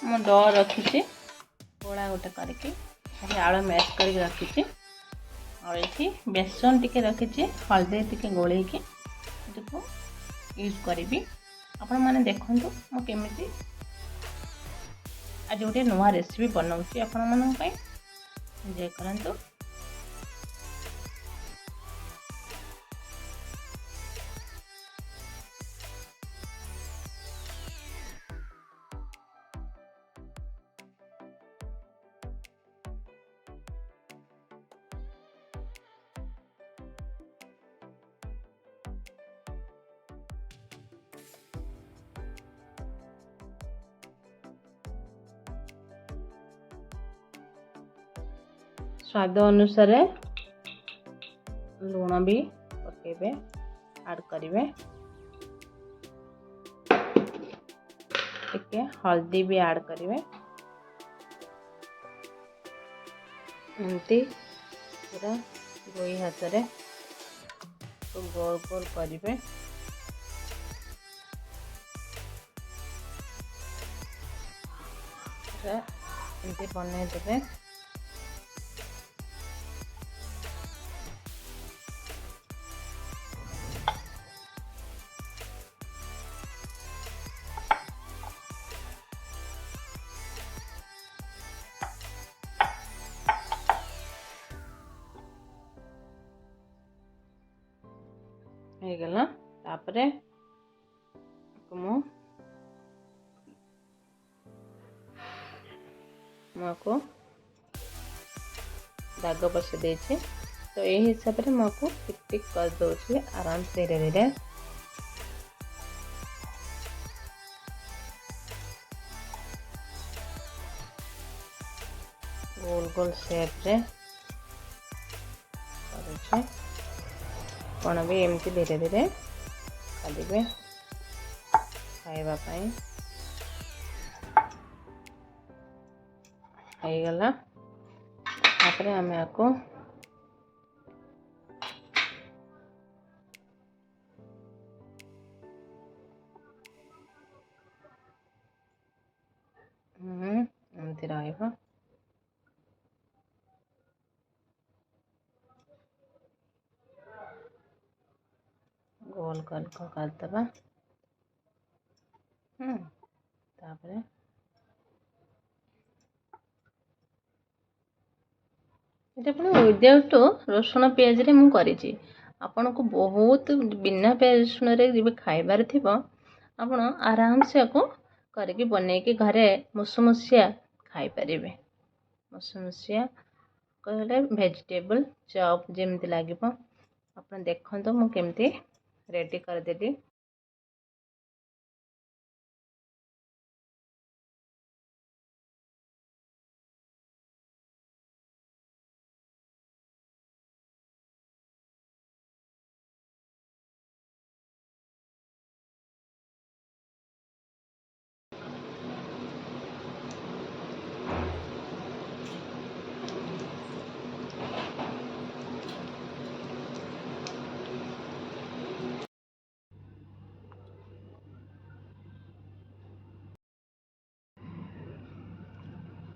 ମୁଁ ଡ ରଖିଛି ଗୋଳା ଗୋଟେ କରିକି ଏଠି ଆଳୁ ମ୍ୟାଶ୍ କରିକି ରଖିଛି। और ये बेसन टिके रखी हल्दी टिके गोलेकी यूज करी। आपण मैंने देखु मुझे आज गोटे नुआ रेसिपी बनाऊँगी आपण मानक एंजॉय करंतु। स्वाद अनुसार लुण भी पकेबे ऐड करेंगे, टिके हल्दी भी ऐड करेंगे। एमती पूरा दुई हाथ रे तो गोल गोल करेंगे। एमती बनई देवे। गला तापरे मुझको दाग बस दे, तो यही हिसाब से मुझको टिक टिक कर दूसरी आराम से धीरे धीरे गोल गोल शेप रे कौन भी एमती धीरे धीरे करेंगे खाइबा पाई। गला तापरे आमे आको एमती रहिबा। गोल गोल करदबा। तापरे विदाउट रसुण पियाज रे मु करिछि। आपन को बहुत बिना पियाज रसुण रे जब खाइबार थिबो आपण आराम से को करके बनेकी घरे मुसमुसिया खाई परिबे। मुसमुसिया कहले वेजिटेबल चॉप जेमती लागिबो। आपण देखंतो मु केमती रेडी कर देली।